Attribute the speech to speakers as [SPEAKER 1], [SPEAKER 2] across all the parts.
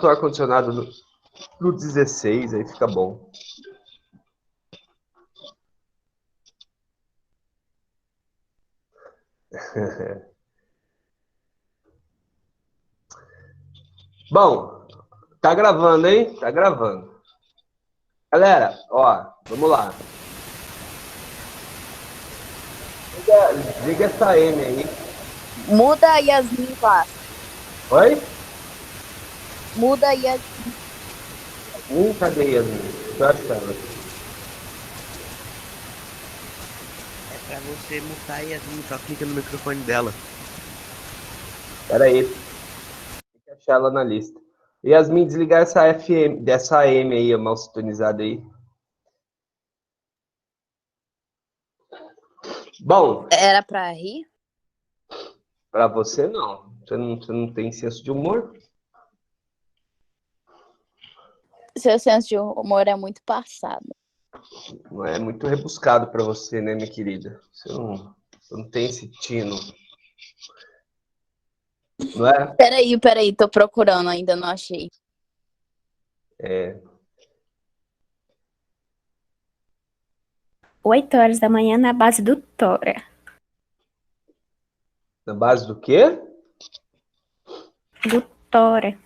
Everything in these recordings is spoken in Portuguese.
[SPEAKER 1] o ar-condicionado no 16, aí fica bom. Bom, tá gravando, hein? Tá gravando. Galera, ó, vamos lá. Liga essa M aí.
[SPEAKER 2] Muda a Yasmin Vaz.
[SPEAKER 1] Oi?
[SPEAKER 2] Muda a Yasmin.
[SPEAKER 1] Cadê Yasmin? Tô achando.
[SPEAKER 3] É pra você mutar a Yasmin, só clica no microfone dela.
[SPEAKER 1] Pera aí. Tem que achar ela na lista. Yasmin, desligar essa FM, dessa AM aí, mal sintonizada aí. Bom,
[SPEAKER 2] Era pra rir?
[SPEAKER 1] pra você não. Você não tem senso de humor?
[SPEAKER 2] Seu senso de humor é muito passado.
[SPEAKER 1] Não é muito rebuscado pra você, né, minha querida? Você não tem esse tino. Não é?
[SPEAKER 2] Peraí, tô procurando, ainda não achei.
[SPEAKER 1] É.
[SPEAKER 4] 8 horas da manhã na base do Tora.
[SPEAKER 1] Na base do quê?
[SPEAKER 4] Do Tora.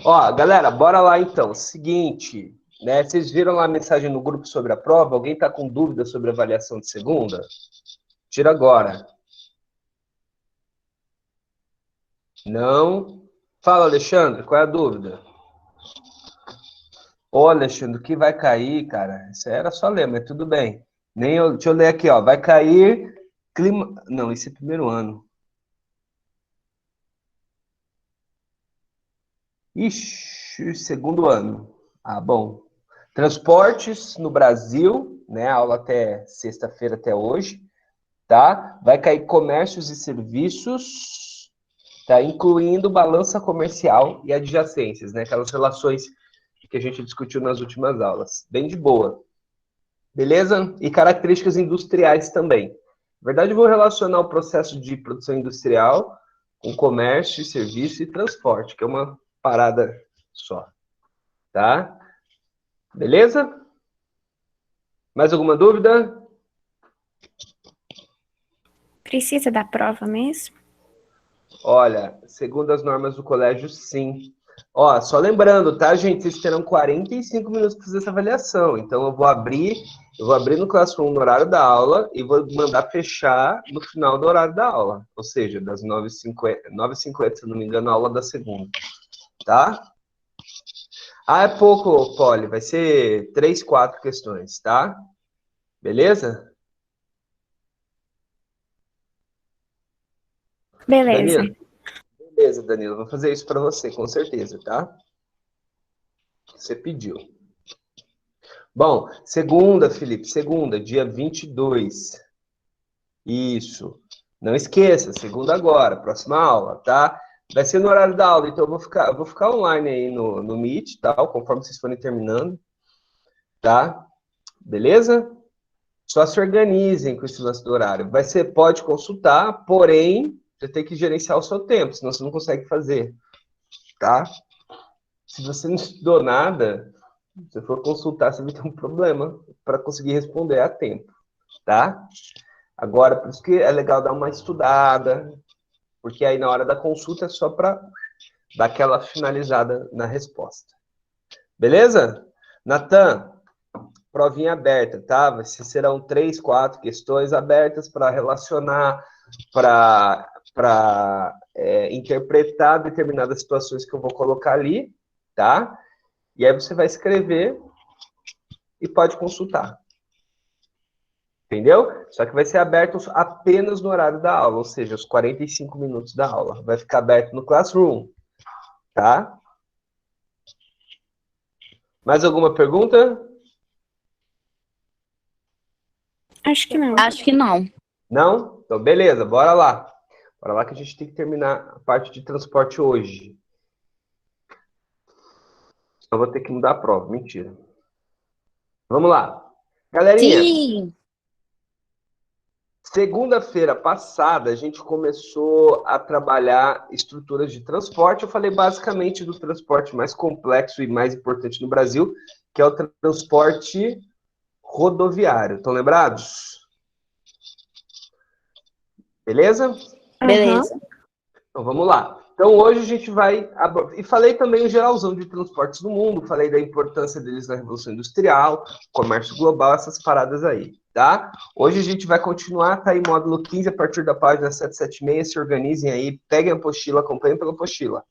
[SPEAKER 1] Ó, galera, bora lá então. Seguinte, né? Vocês viram lá a mensagem no grupo sobre a prova? Alguém tá com dúvida sobre a avaliação de segunda? Tira agora. Não? Fala, Alexandre, qual é a dúvida? Ô, Alexandre, o que vai cair, cara? Isso aí era só ler, mas tudo bem. Deixa eu ler aqui, ó. Vai cair clima. Não, esse é primeiro ano. Ixi, segundo ano. Ah, bom. Transportes no Brasil, né? Aula até sexta-feira, até hoje, tá? Vai cair comércios e serviços, tá? Incluindo balança comercial e adjacências, né? Aquelas relações que a gente discutiu nas últimas aulas. Bem de boa. Beleza? E características industriais também. Na verdade, eu vou relacionar o processo de produção industrial com comércio, serviço e transporte, que é uma parada só. Tá? Beleza? Mais alguma dúvida?
[SPEAKER 4] Precisa da prova mesmo?
[SPEAKER 1] Olha, segundo as normas do colégio, sim. Ó, só lembrando, tá, gente? Vocês terão 45 minutos para fazer essa avaliação. Então, eu vou abrir no Classroom no horário da aula e vou mandar fechar no final do horário da aula. Ou seja, das 9h50, se não me engano, a aula da segunda. Tá? Ah, é pouco, Polly. Vai ser 3, 4 questões, tá? Beleza?
[SPEAKER 4] Beleza.
[SPEAKER 1] Danilo? Beleza, Danilo. Vou fazer isso para você, com certeza, tá? Você pediu. Bom, segunda, Felipe, segunda, dia 22. Isso. Não esqueça, segunda agora, próxima aula, tá? Vai ser no horário da aula, então eu vou ficar online aí no Meet, tal, conforme vocês forem terminando, tá? Beleza? Só se organizem com esse lance do horário. Pode consultar, porém, você tem que gerenciar o seu tempo, senão você não consegue fazer, tá? Se você não estudou nada, se você for consultar, você vai ter um problema para conseguir responder a tempo, tá? Agora, por isso que é legal dar uma estudada, porque aí na hora da consulta é só para dar aquela finalizada na resposta. Beleza? Natan, provinha aberta, tá? Serão 3, 4 questões abertas para relacionar, para interpretar determinadas situações que eu vou colocar ali, tá? E aí você vai escrever e pode consultar. Entendeu? Só que vai ser aberto apenas no horário da aula, ou seja, os 45 minutos da aula. Vai ficar aberto no Classroom, tá? Mais alguma pergunta?
[SPEAKER 4] Acho que não.
[SPEAKER 2] Acho que não.
[SPEAKER 1] Não? Então, beleza, bora lá. Bora lá que a gente tem que terminar a parte de transporte hoje. Eu vou ter que mudar a prova, mentira. Vamos lá. Galerinha,
[SPEAKER 2] Sim.
[SPEAKER 1] Segunda-feira passada, a gente começou a trabalhar estruturas de transporte. Eu falei basicamente do transporte mais complexo e mais importante no Brasil, que é o transporte rodoviário. Estão lembrados? Beleza?
[SPEAKER 2] Beleza.
[SPEAKER 1] Então vamos lá. Então hoje a gente vai... E falei também o geralzão de transportes do mundo, falei da importância deles na Revolução Industrial, comércio global, essas paradas aí, tá? Hoje a gente vai continuar, tá aí módulo 15, a partir da página 776, se organizem aí, peguem a apostila, acompanhem pela apostila.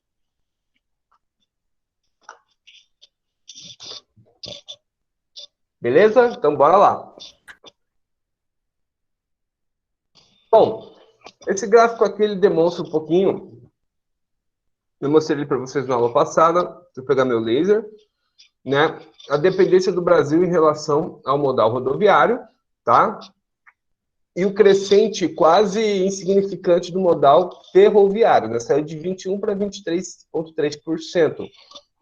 [SPEAKER 1] Beleza? Então bora lá. Bom, esse gráfico aqui ele demonstra um pouquinho... Eu mostrei ele para vocês na aula passada. Deixa eu pegar meu laser. Né? A dependência do Brasil em relação ao modal rodoviário, tá? E o crescente quase insignificante do modal ferroviário, né? Saiu de 21% para 23,3%,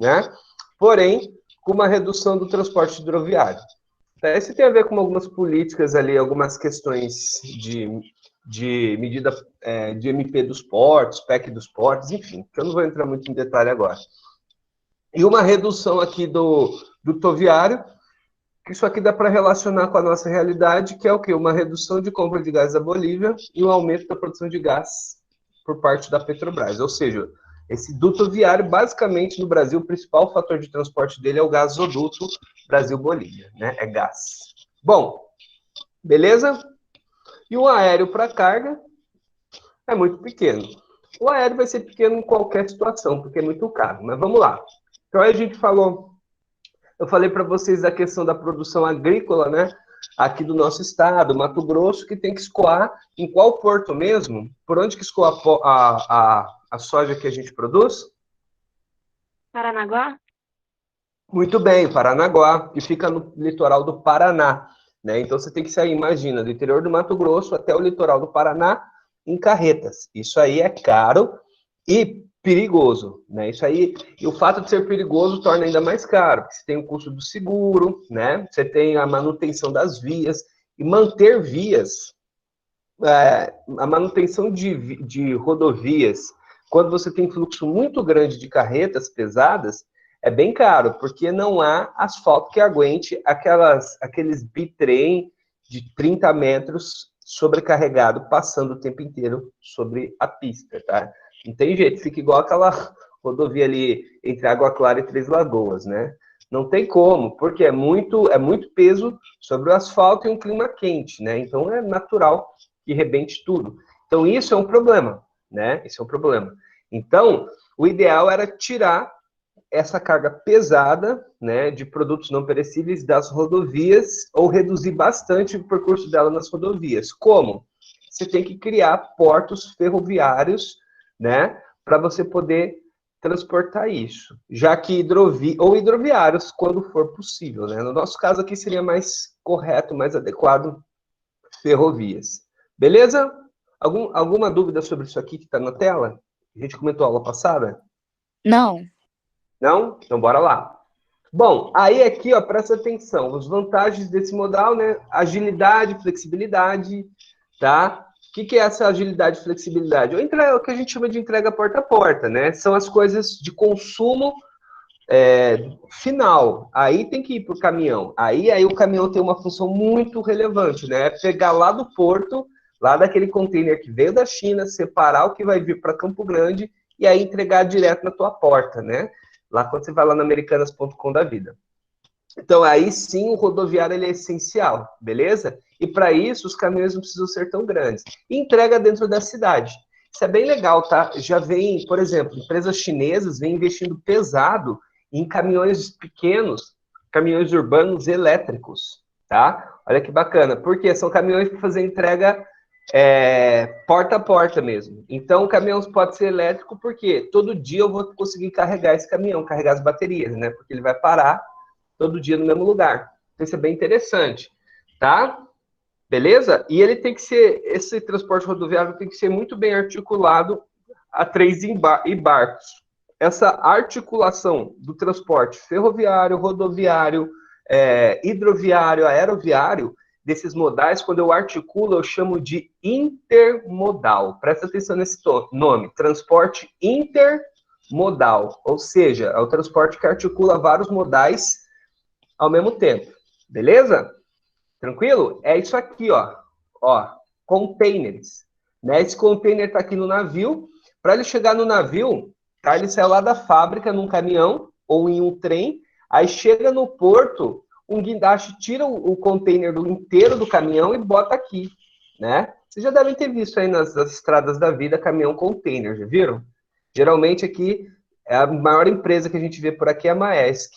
[SPEAKER 1] né? Porém, com uma redução do transporte hidroviário. Isso tem a ver com algumas políticas ali, algumas questões de medida de MP dos portos, PEC dos portos, enfim, que eu não vou entrar muito em detalhe agora. E uma redução aqui do toviário, que isso aqui dá para relacionar com a nossa realidade, que é o quê? Uma redução de compra de gás da Bolívia e um aumento da produção de gás por parte da Petrobras. Ou seja, esse duto viário, basicamente, no Brasil, o principal fator de transporte dele é o gasoduto Brasil-Bolívia, né? É gás. Bom, beleza? E o aéreo para carga é muito pequeno. O aéreo vai ser pequeno em qualquer situação, porque é muito caro. Mas vamos lá. Então, aí a gente falou... Eu falei para vocês da questão da produção agrícola, né? Aqui do nosso estado, Mato Grosso, que tem que escoar em qual porto mesmo? Por onde que escoa a soja que a gente produz?
[SPEAKER 4] Paranaguá?
[SPEAKER 1] Muito bem, Paranaguá, que fica no litoral do Paraná, né? Então você tem que sair, imagina, do interior do Mato Grosso até o litoral do Paraná em carretas. Isso aí é caro e perigoso, né? Isso aí, e o fato de ser perigoso torna ainda mais caro, porque você tem o custo do seguro, né? Você tem a manutenção das vias, e manter vias, a manutenção de rodovias, quando você tem fluxo muito grande de carretas pesadas, é bem caro, porque não há asfalto que aguente aqueles bitrem de 30 metros sobrecarregado, passando o tempo inteiro sobre a pista, tá? Não tem jeito, fica igual aquela rodovia ali entre Água Clara e Três Lagoas, né? Não tem como, porque é muito peso sobre o asfalto e um clima quente, né? Então é natural que rebente tudo. Então isso é um problema, né? Isso é um problema. Então, o ideal era tirar essa carga pesada, né, de produtos não perecíveis das rodovias ou reduzir bastante o percurso dela nas rodovias. Como? Você tem que criar portos ferroviários, né, para você poder transportar isso, já que hidroviários, quando for possível, né? No nosso caso aqui seria mais correto, mais adequado, ferrovias. Beleza? Alguma dúvida sobre isso aqui que está na tela? A gente comentou a aula passada?
[SPEAKER 2] Não.
[SPEAKER 1] Não? Então bora lá. Bom, aí aqui, ó, presta atenção, as vantagens desse modal, né? Agilidade, flexibilidade, tá? O que é essa agilidade e flexibilidade? O que a gente chama de entrega porta a porta, né? São as coisas de consumo final. Aí tem que ir para o caminhão. Aí o caminhão tem uma função muito relevante, né? É pegar lá do porto, lá daquele container que veio da China, separar o que vai vir para Campo Grande e aí entregar direto na tua porta, né? Lá quando você vai lá no americanas.com da vida. Então, aí sim, o rodoviário ele é essencial, beleza? E para isso, os caminhões não precisam ser tão grandes. E entrega dentro da cidade. Isso é bem legal, tá? Já vem, por exemplo, empresas chinesas vêm investindo pesado em caminhões pequenos, caminhões urbanos elétricos, tá? Olha que bacana. Por quê? São caminhões para fazer entrega porta a porta mesmo. Então, o caminhão pode ser elétrico porque todo dia eu vou conseguir carregar esse caminhão, carregar as baterias, né? Porque ele vai parar todo dia no mesmo lugar. Então, isso é bem interessante, tá? Beleza? E ele tem que ser, esse transporte rodoviário tem que ser muito bem articulado a trens e barcos. Essa articulação do transporte ferroviário, rodoviário, hidroviário, aeroviário, desses modais, quando eu articulo, eu chamo de intermodal. Presta atenção nesse nome, transporte intermodal, ou seja, é o transporte que articula vários modais ao mesmo tempo, beleza? Tranquilo? É isso aqui, ó, containers, né? Esse container está aqui no navio, para ele chegar no navio, tá? Ele saiu lá da fábrica num caminhão ou em um trem, aí chega no porto, um guindaste tira o container inteiro do caminhão e bota aqui, né? Vocês já devem ter visto aí nas estradas da vida caminhão container, já viram? Geralmente aqui, a maior empresa que a gente vê por aqui é a Maersk,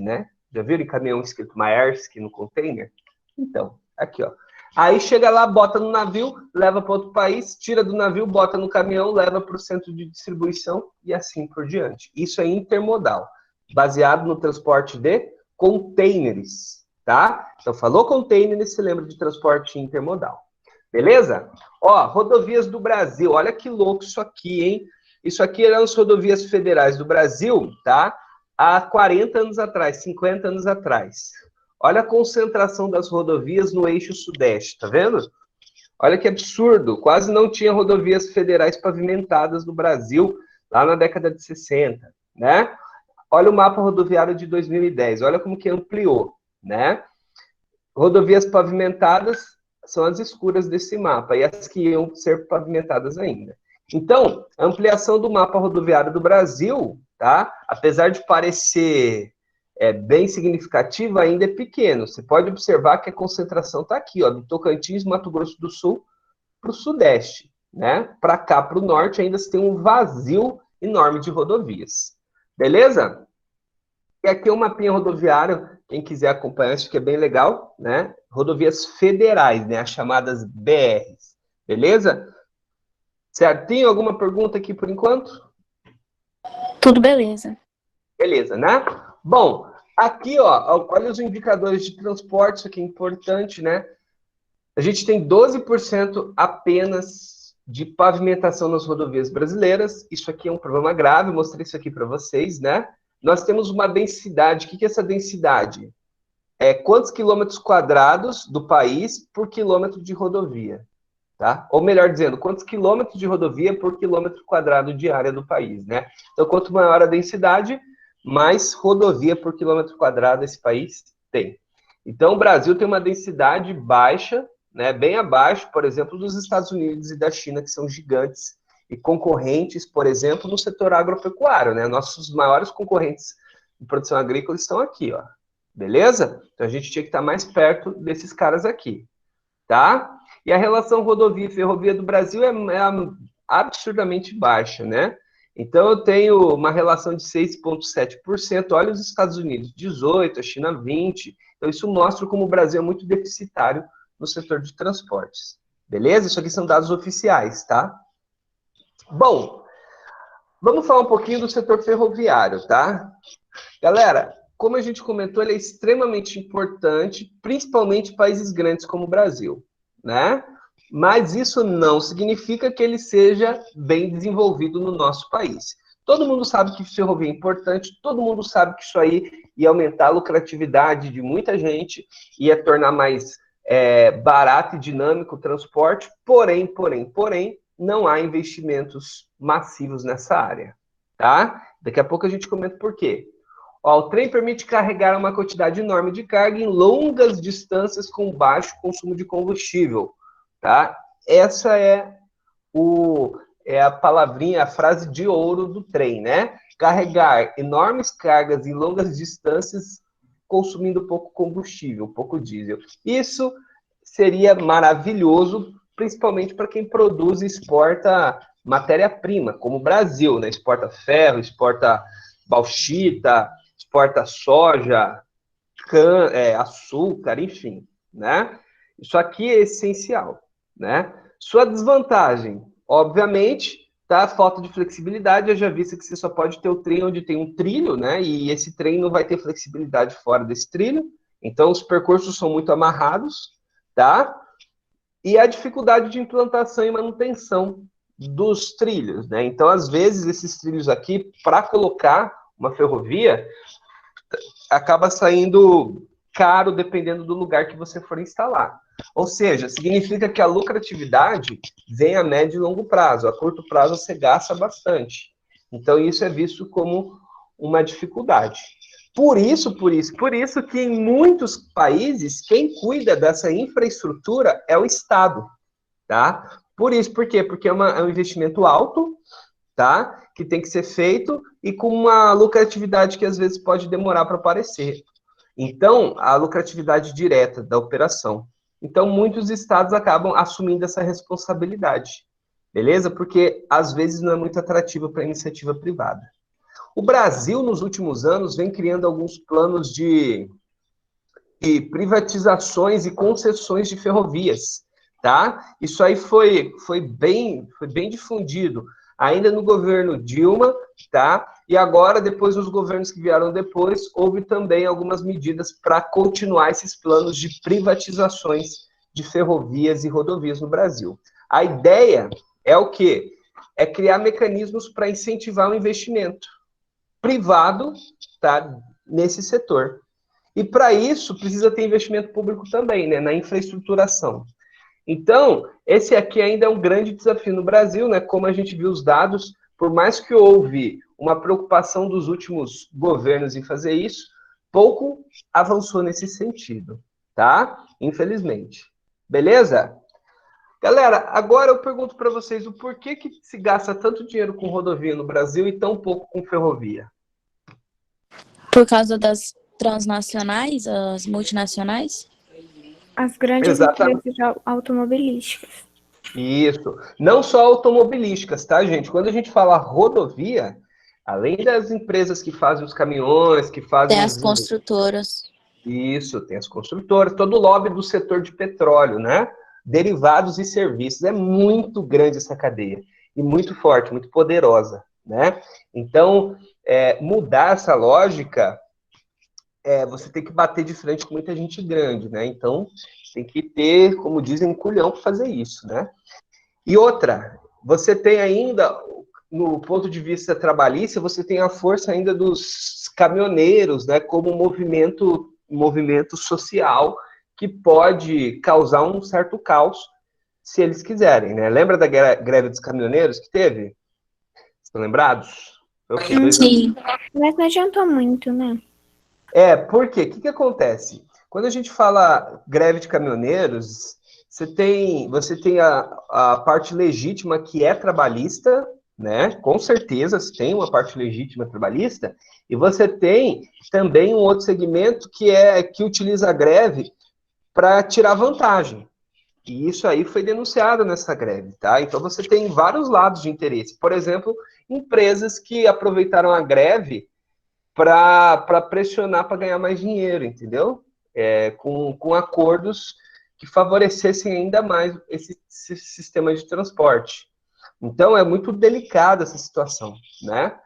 [SPEAKER 1] né? Já viram caminhão escrito Maersk no container? Então, aqui, ó. Aí chega lá, bota no navio, leva para outro país, tira do navio, bota no caminhão, leva para o centro de distribuição e assim por diante. Isso é intermodal, baseado no transporte de containers, tá? Então, falou containers, se lembra de transporte intermodal. Beleza? Ó, rodovias do Brasil. Olha que louco isso aqui, hein? Isso aqui eram as rodovias federais do Brasil, tá? Há 40 anos atrás, 50 anos atrás. Olha a concentração das rodovias no eixo sudeste, tá vendo? Olha que absurdo, quase não tinha rodovias federais pavimentadas no Brasil lá na década de 60, né? Olha o mapa rodoviário de 2010, olha como que ampliou, né? Rodovias pavimentadas são as escuras desse mapa, e as que iam ser pavimentadas ainda. Então, a ampliação do mapa rodoviário do Brasil, tá? Apesar de parecer bem significativa, ainda é pequeno. Você pode observar que a concentração está aqui, ó, do Tocantins, Mato Grosso do Sul, para o sudeste, né? Para cá, para o norte, ainda se tem um vazio enorme de rodovias. Beleza? E aqui é um mapinha rodoviário, quem quiser acompanhar, acho que é bem legal, né? Rodovias federais, né? As chamadas BRs. Beleza? Certinho? Alguma pergunta aqui por enquanto?
[SPEAKER 2] Tudo beleza.
[SPEAKER 1] Beleza, né? Bom, aqui, ó, olha os indicadores de transporte, isso aqui é importante, né? A gente tem 12% apenas de pavimentação nas rodovias brasileiras. Isso aqui é um problema grave, eu mostrei isso aqui para vocês, né? Nós temos uma densidade. O que é essa densidade? É quantos quilômetros quadrados do país por quilômetro de rodovia, tá? Ou melhor dizendo, quantos quilômetros de rodovia por quilômetro quadrado de área do país, né? Então, quanto maior a densidade, mais rodovia por quilômetro quadrado esse país tem. Então, o Brasil tem uma densidade baixa, né? Bem abaixo, por exemplo, dos Estados Unidos e da China, que são gigantes e concorrentes, por exemplo, no setor agropecuário, né? Nossos maiores concorrentes de produção agrícola estão aqui, ó. Beleza? Então, a gente tinha que estar mais perto desses caras aqui, tá? E a relação rodovia e ferrovia do Brasil é absurdamente baixa, né? Então, eu tenho uma relação de 6,7%. Olha os Estados Unidos, 18%, a China, 20%. Então, isso mostra como o Brasil é muito deficitário no setor de transportes. Beleza? Isso aqui são dados oficiais, tá? Bom, vamos falar um pouquinho do setor ferroviário, tá? Galera, como a gente comentou, ele é extremamente importante, principalmente em países grandes como o Brasil, né? Mas isso não significa que ele seja bem desenvolvido no nosso país. Todo mundo sabe que ferrovia é importante, todo mundo sabe que isso aí ia aumentar a lucratividade de muita gente, ia tornar mais barato e dinâmico o transporte, porém, não há investimentos massivos nessa área, tá? Daqui a pouco a gente comenta por quê. Ó, o trem permite carregar uma quantidade enorme de carga em longas distâncias com baixo consumo de combustível, tá? Essa é a palavrinha, a frase de ouro do trem, né? Carregar enormes cargas em longas distâncias consumindo pouco combustível, pouco diesel. Isso seria maravilhoso, principalmente para quem produz e exporta matéria-prima, como o Brasil, né? Exporta ferro, exporta bauxita, exporta soja, açúcar, enfim, né? Isso aqui é essencial, né? Sua desvantagem, obviamente, tá? A falta de flexibilidade. Eu já vi que você só pode ter o trem onde tem um trilho, né? E esse trem não vai ter flexibilidade fora desse trilho. Então, os percursos são muito amarrados, tá? E a dificuldade de implantação e manutenção dos trilhos, né? Então, às vezes, esses trilhos aqui, para colocar uma ferrovia, acaba saindo caro dependendo do lugar que você for instalar. Ou seja, significa que a lucratividade vem a médio e longo prazo. A curto prazo você gasta bastante. Então isso é visto como uma dificuldade. Por isso que em muitos países, quem cuida dessa infraestrutura é o Estado, tá? Por quê? Porque é um investimento alto, tá? Que tem que ser feito e com uma lucratividade que às vezes pode demorar para aparecer. Então, a lucratividade direta da operação. Então, muitos estados acabam assumindo essa responsabilidade, beleza? Porque às vezes não é muito atrativo para a iniciativa privada. O Brasil, nos últimos anos, vem criando alguns planos de privatizações e concessões de ferrovias, tá? Isso aí foi bem difundido ainda no governo Dilma, tá? E agora, depois dos governos que vieram depois, houve também algumas medidas para continuar esses planos de privatizações de ferrovias e rodovias no Brasil. A ideia é o quê? É criar mecanismos para incentivar o investimento privado, tá, nesse setor. E para isso precisa ter investimento público também, né, na infraestruturação. Então, esse aqui ainda é um grande desafio no Brasil, né? Como a gente viu os dados, por mais que houve uma preocupação dos últimos governos em fazer isso, pouco avançou nesse sentido, tá? Infelizmente. Beleza? Galera, agora eu pergunto para vocês o porquê que se gasta tanto dinheiro com rodovia no Brasil e tão pouco com ferrovia?
[SPEAKER 2] Por causa das transnacionais, as multinacionais?
[SPEAKER 4] As grandes
[SPEAKER 1] Exatamente.
[SPEAKER 4] empresas automobilísticas.
[SPEAKER 1] Isso. Não só automobilísticas, tá, gente? Quando a gente fala rodovia, além das empresas que fazem os caminhões, que fazem
[SPEAKER 2] Tem as construtoras.
[SPEAKER 1] Isso, tem as construtoras, todo o lobby do setor de petróleo, né? Derivados e serviços. É muito grande essa cadeia. E muito forte, muito poderosa, né? Então, mudar essa lógica, você tem que bater de frente com muita gente grande, né? Então, tem que ter, como dizem, um culhão para fazer isso, né? E outra, você tem ainda, no ponto de vista trabalhista, você tem a força ainda dos caminhoneiros, né? Como um movimento social que pode causar um certo caos, se eles quiserem, né? Lembra da greve dos caminhoneiros que teve? Estão lembrados? Foi o quê? 2 anos?
[SPEAKER 2] Sim.
[SPEAKER 4] Mas não adiantou muito, né?
[SPEAKER 1] Por quê? O que acontece? Quando a gente fala greve de caminhoneiros, você tem a parte legítima que é trabalhista, né? Com certeza, você tem uma parte legítima trabalhista, e você tem também um outro segmento que utiliza a greve para tirar vantagem. E isso aí foi denunciado nessa greve, tá? Então você tem vários lados de interesse. Por exemplo, empresas que aproveitaram a greve para pressionar para ganhar mais dinheiro, entendeu? Com acordos que favorecessem ainda mais esse sistema de transporte. Então, é muito delicada essa situação, né?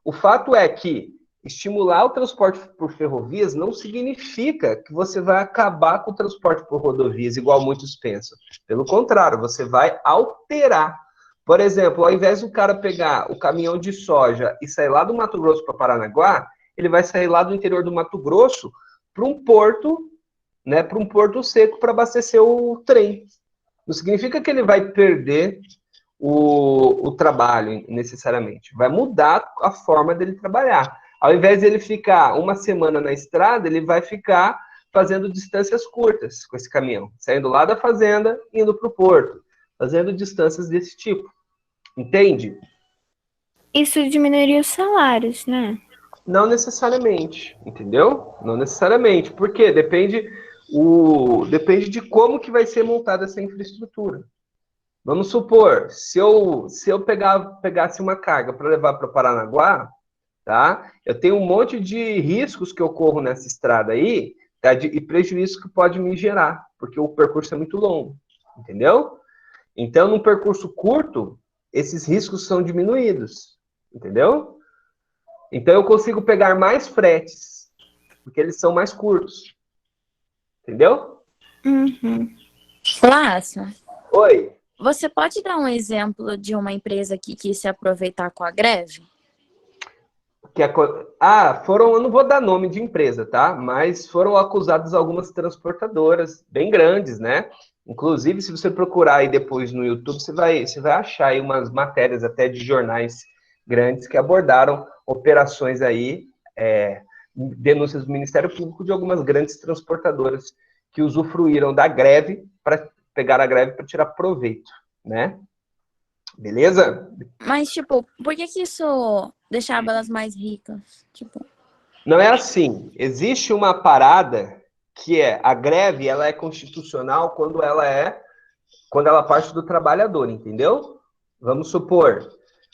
[SPEAKER 1] O fato é que estimular o transporte por ferrovias não significa que você vai acabar com o transporte por rodovias, igual muitos pensam. Pelo contrário, você vai alterar. Por exemplo, ao invés do cara pegar o caminhão de soja e sair lá do Mato Grosso para Paranaguá, ele vai sair lá do interior do Mato Grosso para um porto, né, para um porto seco para abastecer o trem. Não significa que ele vai perder o trabalho necessariamente. Vai mudar a forma dele trabalhar. Ao invés de ele ficar uma semana na estrada, ele vai ficar fazendo distâncias curtas com esse caminhão, saindo lá da fazenda, indo para o porto, fazendo distâncias desse tipo. Entende?
[SPEAKER 4] Isso diminuiria os salários, né?
[SPEAKER 1] Não necessariamente, entendeu? Não necessariamente, porque depende de como que vai ser montada essa infraestrutura. Vamos supor, se eu pegasse uma carga para levar para Paranaguá, tá? Eu tenho um monte de riscos que eu corro nessa estrada aí, tá? E prejuízos que pode me gerar, porque o percurso é muito longo, entendeu? Então, num percurso curto, esses riscos são diminuídos, entendeu? Então, eu consigo pegar mais fretes, porque eles são mais curtos, entendeu?
[SPEAKER 4] Uhum.
[SPEAKER 2] Lácio,
[SPEAKER 1] Oi.
[SPEAKER 2] você pode dar um exemplo de uma empresa que quis se aproveitar com a greve?
[SPEAKER 1] Foram, eu não vou dar nome de empresa, tá? Mas foram acusadas algumas transportadoras bem grandes, né? Inclusive, se você procurar aí depois no YouTube, você vai achar aí umas matérias até de jornais grandes que abordaram operações aí, denúncias do Ministério Público de algumas grandes transportadoras que usufruíram da greve para pegar a greve para tirar proveito, né? Beleza?
[SPEAKER 2] Mas, tipo, por que que isso deixava elas mais ricas? Tipo,
[SPEAKER 1] Não é assim. Existe uma parada que a greve, ela é constitucional quando ela parte do trabalhador, entendeu? Vamos supor,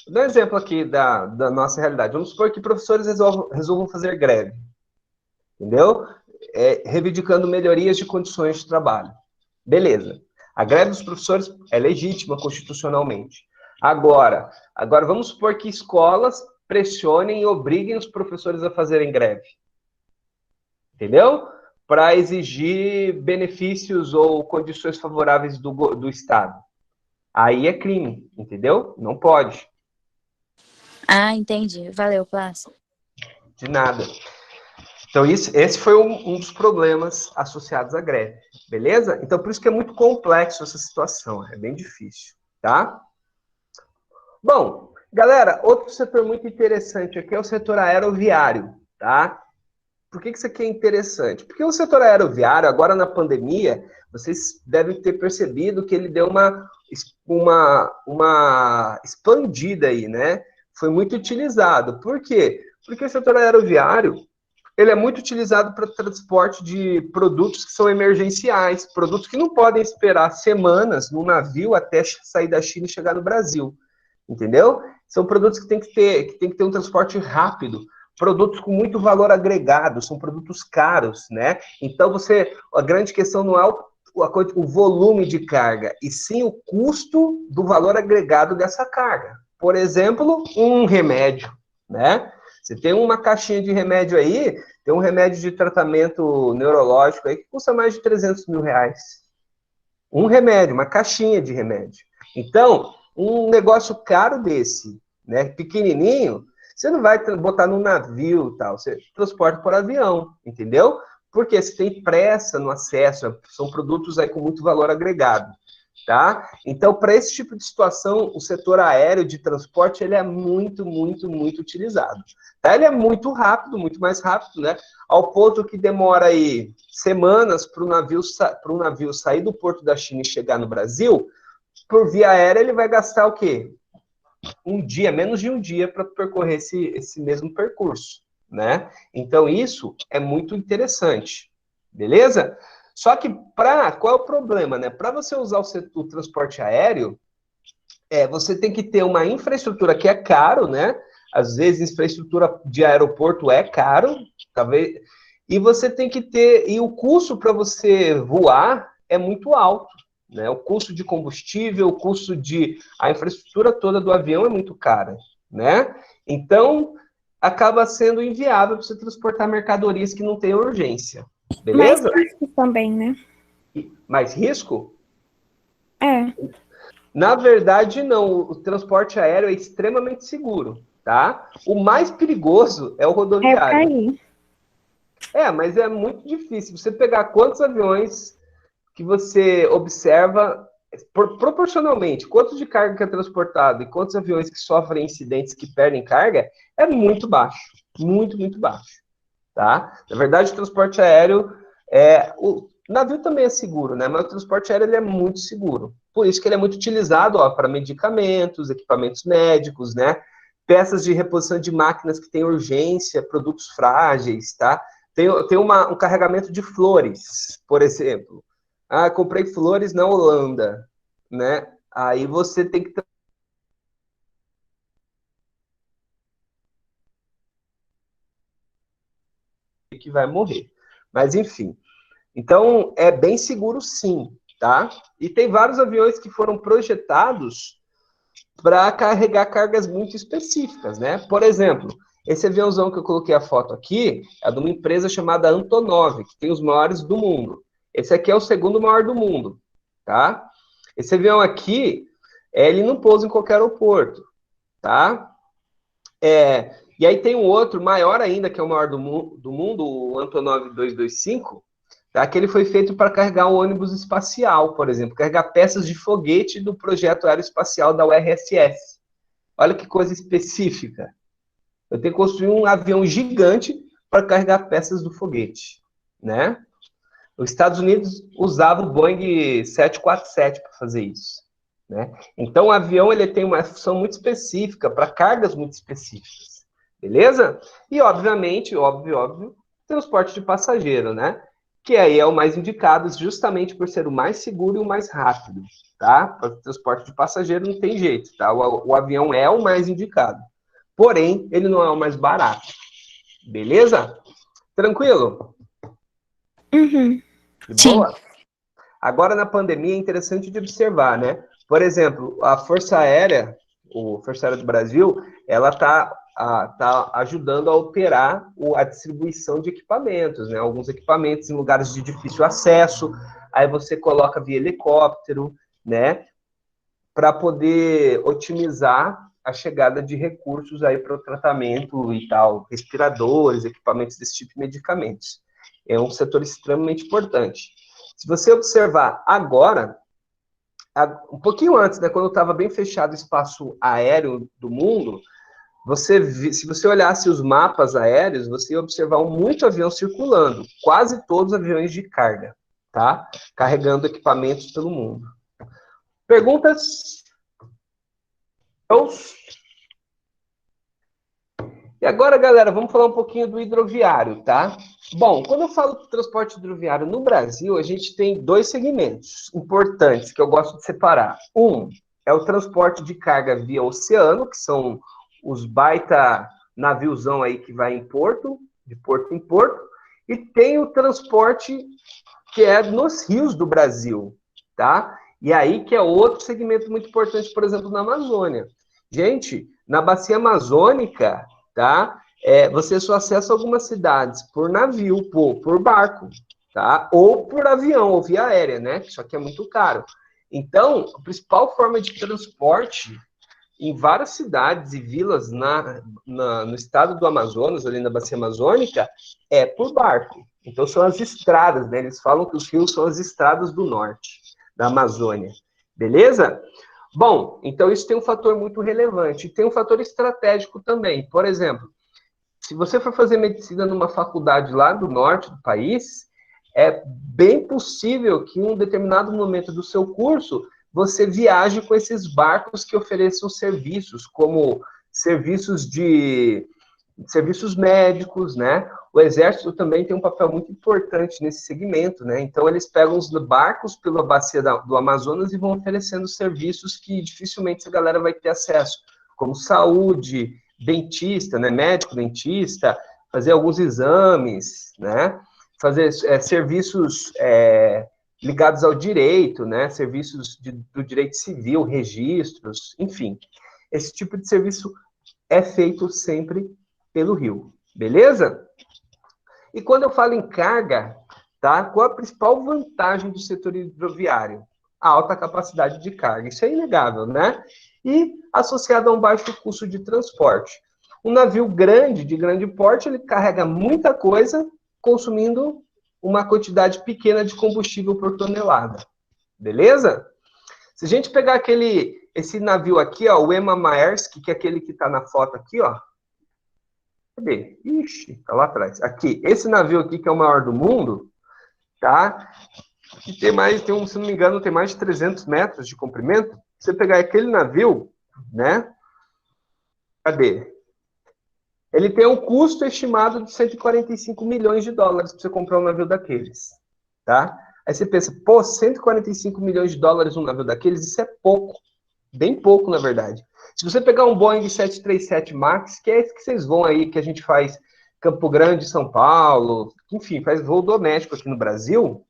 [SPEAKER 1] vou dar um exemplo aqui da nossa realidade. Vamos supor que professores resolvam fazer greve, entendeu? Reivindicando melhorias de condições de trabalho. Beleza. A greve dos professores é legítima constitucionalmente. Agora vamos supor que escolas pressionem e obriguem os professores a fazerem greve. Entendeu? Para exigir benefícios ou condições favoráveis do Estado. Aí é crime, entendeu? Não pode.
[SPEAKER 2] entendi. Valeu, Plácio.
[SPEAKER 1] De nada. Então, esse foi um dos problemas associados à greve, beleza? Então, por isso que é muito complexo essa situação, é bem difícil, tá? Bom, galera, outro setor muito interessante aqui é o setor aeroviário, tá? Por que isso aqui é interessante? Porque o setor aeroviário, agora na pandemia, vocês devem ter percebido que ele deu uma expandida aí, né? Foi muito utilizado. Por quê? Porque o setor aeroviário, ele é muito utilizado para transporte de produtos que são emergenciais, produtos que não podem esperar semanas no navio até sair da China e chegar no Brasil, entendeu? São produtos que tem que ter um transporte rápido, produtos com muito valor agregado, são produtos caros, né? Então, a grande questão não é o volume de carga, e sim o custo do valor agregado dessa carga. Por exemplo, um remédio, né? Você tem uma caixinha de remédio aí, tem um remédio de tratamento neurológico aí que custa mais de 300 mil reais. Um remédio, uma caixinha de remédio. Então, um negócio caro desse, né, pequenininho, você não vai botar num navio e tal, você transporta por avião, entendeu? Porque você tem pressa no acesso, são produtos aí com muito valor agregado, tá? Então, para esse tipo de situação, o setor aéreo de transporte, ele é muito, muito, muito utilizado. Tá? Ele é muito rápido, muito mais rápido, né? Ao ponto que demora aí semanas para um navio sair do porto da China e chegar no Brasil. Por via aérea, ele vai gastar o quê? Menos de um dia para percorrer esse mesmo percurso, né? Então, isso é muito interessante, beleza? Só que, qual é o problema, né? Para você usar o transporte aéreo, você tem que ter uma infraestrutura que é caro, né? Às vezes, infraestrutura de aeroporto é caro, talvez, e você tem que ter, e o custo para você voar é muito alto, né? O custo de combustível, a infraestrutura toda do avião é muito cara, né? Então, acaba sendo inviável para você transportar mercadorias que não têm urgência, beleza?
[SPEAKER 4] Mais risco também, né?
[SPEAKER 1] Mais risco?
[SPEAKER 4] É.
[SPEAKER 1] Na verdade, não. O transporte aéreo é extremamente seguro, tá? O mais perigoso é o
[SPEAKER 4] É
[SPEAKER 1] rodoviário.
[SPEAKER 4] cair.
[SPEAKER 1] Mas é muito difícil. Você pegar quantos aviões que você observa proporcionalmente, quanto de carga que é transportado e quantos aviões que sofrem incidentes que perdem carga, é muito baixo. Muito, muito baixo. Tá? Na verdade, o transporte aéreo o navio também é seguro, né? Mas o transporte aéreo ele é muito seguro. Por isso que ele é muito utilizado para medicamentos, equipamentos médicos, né? Peças de reposição de máquinas que têm urgência, produtos frágeis, tá? Tem um carregamento de flores, por exemplo. Comprei flores na Holanda, né? Aí você tem que vai morrer. Mas, enfim. Então, é bem seguro sim, tá? E tem vários aviões que foram projetados para carregar cargas muito específicas, né? Por exemplo, esse aviãozão que eu coloquei a foto aqui é de uma empresa chamada Antonov, que tem os maiores do mundo. Esse aqui é o segundo maior do mundo, tá? Esse avião aqui, ele não pousa em qualquer aeroporto, tá? E aí tem um outro, maior ainda, que é o maior do mundo, o Antonov 225, tá? Que ele foi feito para carregar um ônibus espacial, por exemplo, carregar peças de foguete do projeto aeroespacial da URSS. Olha que coisa específica. Eu tenho que construir um avião gigante para carregar peças do foguete, né? Os Estados Unidos usavam o Boeing 747 para fazer isso, né? Então, o avião ele tem uma função muito específica, para cargas muito específicas, beleza? E, obviamente, óbvio, transporte de passageiro, né? Que aí é o mais indicado, justamente por ser o mais seguro e o mais rápido, tá? Para o transporte de passageiro não tem jeito, tá? O avião é o mais indicado. Porém, ele não é o mais barato. Beleza? Tranquilo?
[SPEAKER 4] Uhum.
[SPEAKER 1] De
[SPEAKER 2] Sim.
[SPEAKER 1] boa? Agora, na pandemia, é interessante de observar, né? Por exemplo, a Força Aérea do Brasil, ela tá ajudando a operar a distribuição de equipamentos, né? Alguns equipamentos em lugares de difícil acesso, aí você coloca via helicóptero, né? Para poder otimizar a chegada de recursos aí para o tratamento e tal, respiradores, equipamentos desse tipo de medicamentos. É um setor extremamente importante. Se você observar agora, um pouquinho antes, né, quando estava bem fechado o espaço aéreo do mundo, se você olhasse os mapas aéreos, você ia observar muito avião circulando, quase todos aviões de carga, tá? Carregando equipamentos pelo mundo. Perguntas? E agora, galera, vamos falar um pouquinho do hidroviário, tá? Bom, quando eu falo de transporte hidroviário no Brasil, a gente tem dois segmentos importantes que eu gosto de separar. Um é o transporte de carga via oceano, que são os baita naviozão aí que vai em porto, de porto em porto, e tem o transporte que é nos rios do Brasil, tá? E aí que é outro segmento muito importante, por exemplo, na Amazônia. Gente, na bacia amazônica, tá? Você só acessa algumas cidades por navio, por barco, tá? Ou por avião, ou via aérea, né? Só que é muito caro. Então, a principal forma de transporte em várias cidades e vilas no estado do Amazonas, ali na bacia amazônica, é por barco. Então, são as estradas, né? Eles falam que os rios são as estradas do norte, da Amazônia. Beleza? Bom, então isso tem um fator muito relevante. E tem um fator estratégico também. Por exemplo, se você for fazer medicina numa faculdade lá do norte do país, é bem possível que em um determinado momento do seu curso você viaje com esses barcos que ofereçam serviços, como serviços médicos, né? O Exército também tem um papel muito importante nesse segmento, né? Então, eles pegam os barcos pela bacia do Amazonas e vão oferecendo serviços que dificilmente a galera vai ter acesso, como saúde, dentista, né? Médico, dentista, fazer alguns exames, né? Fazer serviços ligados ao direito, né? Serviços do direito civil, registros, enfim. Esse tipo de serviço é feito sempre pelo rio, beleza? E quando eu falo em carga, tá? Qual a principal vantagem do setor hidroviário? A alta capacidade de carga, isso é inegável, né? E associado a um baixo custo de transporte. Um navio grande, de grande porte, ele carrega muita coisa, consumindo uma quantidade pequena de combustível por tonelada, beleza? Se a gente pegar esse navio aqui, ó, o Ema Maersk, que é aquele que está na foto aqui, ó. Cadê? Ixi, tá lá atrás. Aqui, esse navio aqui, que é o maior do mundo, tá? Que se não me engano, tem mais de 300 metros de comprimento. Se você pegar aquele navio, né? Cadê? Ele tem um custo estimado de 145 milhões de dólares para você comprar um navio daqueles, tá? Aí você pensa, pô, 145 milhões de dólares um navio daqueles, isso é pouco. Bem pouco, na verdade. Se você pegar um Boeing 737 MAX, que é esse que vocês vão aí, que a gente faz Campo Grande, São Paulo, enfim, faz voo doméstico aqui no Brasil,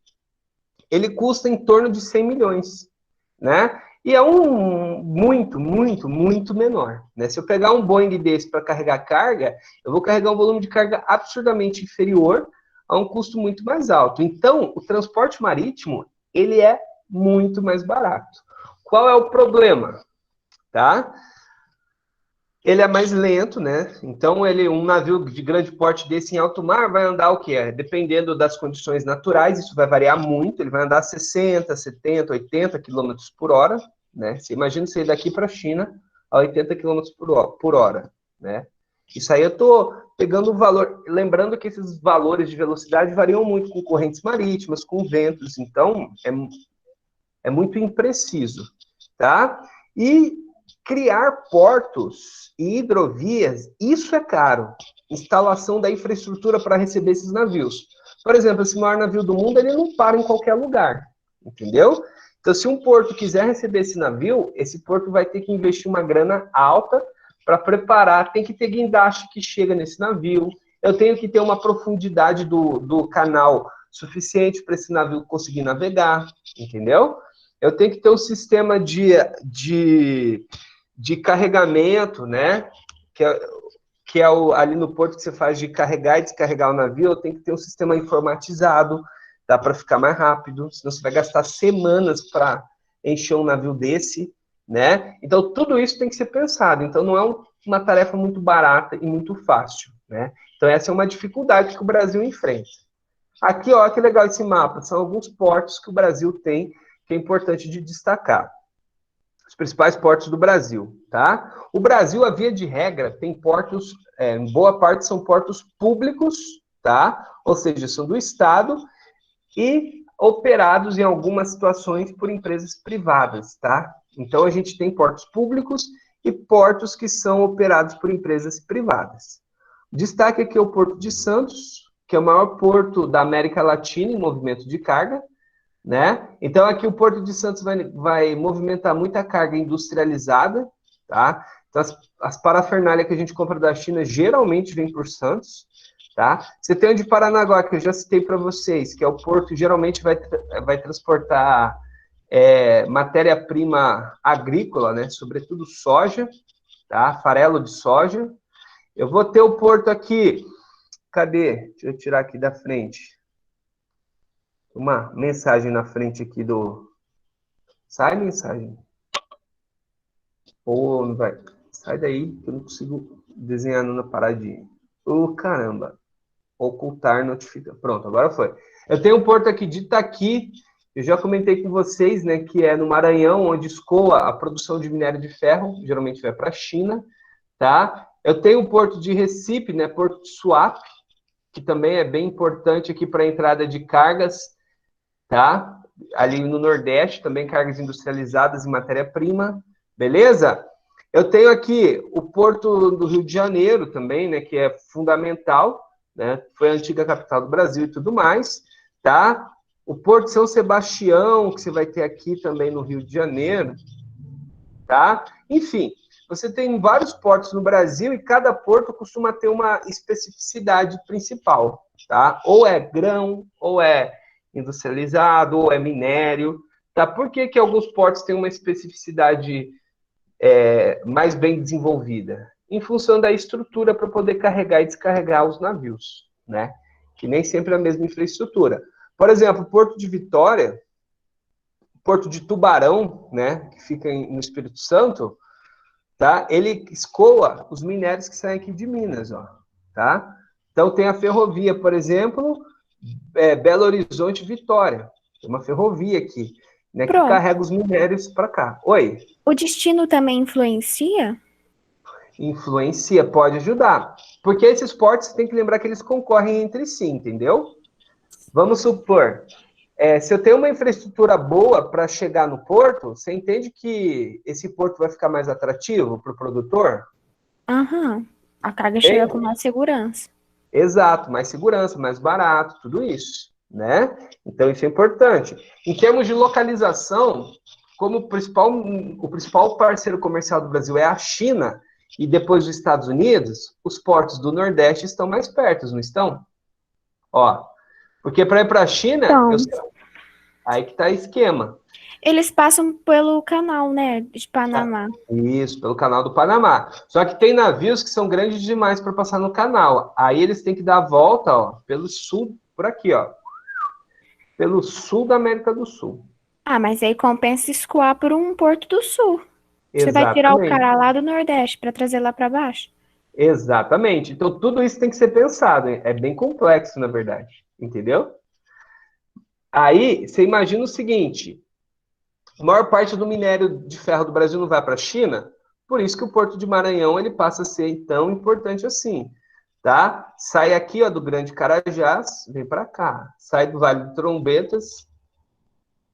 [SPEAKER 1] ele custa em torno de 100 milhões, né? E é muito menor, né? Se eu pegar um Boeing desse para carregar carga, eu vou carregar um volume de carga absurdamente inferior a um custo muito mais alto. Então, o transporte marítimo, ele é muito mais barato. Qual é o problema? Tá? Ele é mais lento, né? Então, um navio de grande porte desse em alto mar vai andar o quê? Dependendo das condições naturais, isso vai variar muito, ele vai andar 60, 70, 80 quilômetros por hora, né? Você imagina sair daqui para a China a 80 quilômetros por hora, né? Isso aí eu estou pegando o valor, lembrando que esses valores de velocidade variam muito com correntes marítimas, com ventos, então é muito impreciso, tá? E criar portos e hidrovias, isso é caro. Instalação da infraestrutura para receber esses navios. Por exemplo, esse maior navio do mundo, ele não para em qualquer lugar, entendeu? Então, se um porto quiser receber esse navio, esse porto vai ter que investir uma grana alta para preparar, tem que ter guindaste que chega nesse navio, eu tenho que ter uma profundidade do canal suficiente para esse navio conseguir navegar, entendeu? Eu tenho que ter um sistema de carregamento, né? Que é ali no porto que você faz de carregar e descarregar o navio, eu tenho que ter um sistema informatizado, dá para ficar mais rápido, senão você vai gastar semanas para encher um navio desse, né? Então, tudo isso tem que ser pensado. Então, não é uma tarefa muito barata e muito fácil, né? Então, essa é uma dificuldade que o Brasil enfrenta. Aqui, ó, que legal esse mapa. São alguns portos que o Brasil tem, que é importante de destacar. Os principais portos do Brasil, tá? O Brasil, a via de regra, tem portos, em boa parte são portos públicos, tá? Ou seja, são do Estado e operados em algumas situações por empresas privadas, tá? Então, a gente tem portos públicos e portos que são operados por empresas privadas. Destaque aqui é o Porto de Santos, que é o maior porto da América Latina em movimento de carga, né? Então, aqui o Porto de Santos vai movimentar muita carga industrializada, tá? Então, as parafernálias que a gente compra da China geralmente vem por Santos, tá? Você tem o de Paranaguá, que eu já citei para vocês, que é o porto que geralmente vai transportar matéria-prima agrícola, né? Sobretudo soja, tá? Farelo de soja. Eu vou ter o porto aqui, cadê? Deixa eu tirar aqui da frente. Uma mensagem na frente aqui do... Sai, mensagem. Ou não vai... Sai daí, que eu não consigo desenhar na paradinha. Ô, caramba. Ocultar notifica. Pronto, agora foi. Eu tenho um porto aqui de Itaqui, eu já comentei com vocês, né, que é no Maranhão, onde escoa a produção de minério de ferro, geralmente vai para a China, tá? Eu tenho o porto de Recife, né, Porto de Suape, que também é bem importante aqui para a entrada de cargas, tá? Ali no Nordeste, também cargas industrializadas em matéria-prima, beleza? Eu tenho aqui o Porto do Rio de Janeiro também, né, que é fundamental, né? Foi a antiga capital do Brasil e tudo mais, tá? O Porto de São Sebastião, que você vai ter aqui também no Rio de Janeiro, tá? Enfim, você tem vários portos no Brasil e cada porto costuma ter uma especificidade principal, tá? Ou é grão, ou é industrializado, ou é minério, tá? Por que que alguns portos têm uma especificidade mais bem desenvolvida? Em função da estrutura para poder carregar e descarregar os navios, né? Que nem sempre é a mesma infraestrutura. Por exemplo, o Porto de Vitória, Porto de Tubarão, né, que fica no Espírito Santo, tá? Ele escoa os minérios que saem aqui de Minas, ó, tá? Então tem a ferrovia, por exemplo, Belo Horizonte Vitória, tem uma ferrovia aqui, né, que carrega os minérios para cá. Oi?
[SPEAKER 4] O destino também influencia?
[SPEAKER 1] Influencia, pode ajudar. Porque esses portos, você tem que lembrar que eles concorrem entre si, entendeu? Vamos supor, se eu tenho uma infraestrutura boa para chegar no porto, você entende que esse porto vai ficar mais atrativo para o produtor?
[SPEAKER 4] Aham. A carga chega com mais segurança.
[SPEAKER 1] Exato, mais segurança, mais barato, tudo isso, né? Então, isso é importante. Em termos de localização, como o principal parceiro comercial do Brasil é a China, e depois dos Estados Unidos, os portos do Nordeste estão mais perto, não estão? Ó, porque para ir para a China, aí que está o esquema.
[SPEAKER 4] Eles passam pelo canal, né, de Panamá.
[SPEAKER 1] Isso, pelo canal do Panamá. Só que tem navios que são grandes demais para passar no canal. Aí eles têm que dar a volta, ó, pelo sul, por aqui, ó. Pelo sul da América do Sul.
[SPEAKER 4] Ah, mas aí compensa escoar por um Porto do Sul. Você vai tirar o
[SPEAKER 1] Exatamente.
[SPEAKER 4] cara lá do Nordeste para trazer lá para baixo?
[SPEAKER 1] Exatamente. Então, tudo isso tem que ser pensado. É bem complexo, na verdade. Entendeu? Aí, você imagina o seguinte: a maior parte do minério de ferro do Brasil não vai para a China, por isso que o Porto de Maranhão ele passa a ser tão importante assim, tá? Sai aqui, ó, do Grande Carajás, vem para cá. Sai do Vale do Trombetas,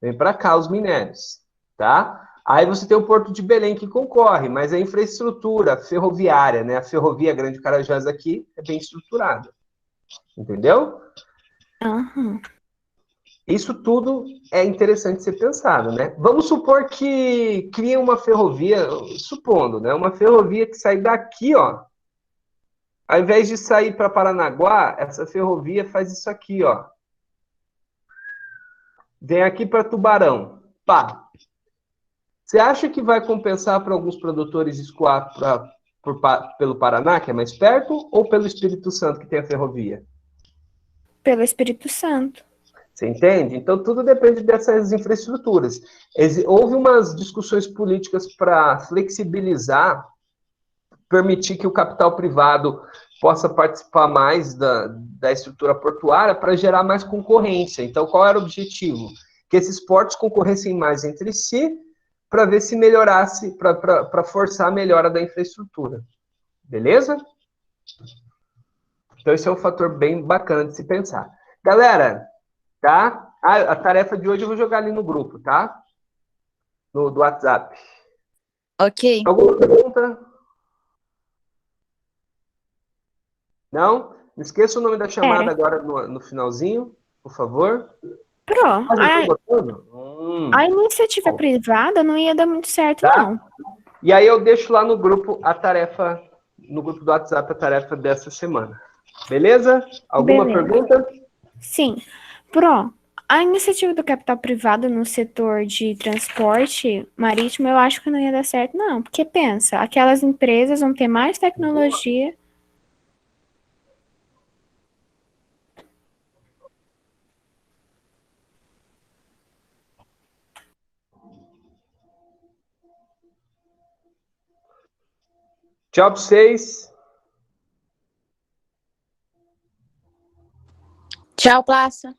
[SPEAKER 1] vem para cá os minérios, tá? Aí você tem o Porto de Belém que concorre, mas a infraestrutura ferroviária, né? A ferrovia Grande Carajás aqui é bem estruturada, entendeu?
[SPEAKER 4] Aham.
[SPEAKER 1] Isso tudo é interessante ser pensado, né? Vamos supor que cria uma ferrovia, supondo, né? Uma ferrovia que sai daqui, ó. Ao invés de sair para Paranaguá, essa ferrovia faz isso aqui, ó. Vem aqui para Tubarão. Pá. Você acha que vai compensar para alguns produtores escoar pelo Paraná, que é mais perto, ou pelo Espírito Santo, que tem a ferrovia?
[SPEAKER 4] Pelo Espírito Santo.
[SPEAKER 1] Você entende? Então, tudo depende dessas infraestruturas. Houve umas discussões políticas para flexibilizar, permitir que o capital privado possa participar mais da estrutura portuária para gerar mais concorrência. Então, qual era o objetivo? Que esses portos concorressem mais entre si para ver se melhorasse, para forçar a melhora da infraestrutura. Beleza? Então, esse é um fator bem bacana de se pensar. Galera, tá? A tarefa de hoje eu vou jogar ali no grupo, tá? Do WhatsApp.
[SPEAKER 2] Ok.
[SPEAKER 1] Alguma pergunta? Não? Não esqueça o nome da chamada
[SPEAKER 4] É.
[SPEAKER 1] agora no finalzinho, por favor.
[SPEAKER 4] Pro,
[SPEAKER 1] Ah, já estão botando?
[SPEAKER 4] a iniciativa
[SPEAKER 1] Bom,
[SPEAKER 4] privada não ia dar muito certo,
[SPEAKER 1] tá?
[SPEAKER 4] não.
[SPEAKER 1] E aí eu deixo lá no grupo a tarefa, no grupo do WhatsApp, a tarefa dessa semana. Beleza? Alguma
[SPEAKER 4] Beleza.
[SPEAKER 1] pergunta?
[SPEAKER 4] Sim. Pro, a iniciativa do capital privado no setor de transporte marítimo, eu acho que não ia dar certo, não. Porque pensa, aquelas empresas vão ter mais tecnologia.
[SPEAKER 1] Tchau para vocês.
[SPEAKER 2] Tchau, Plaça.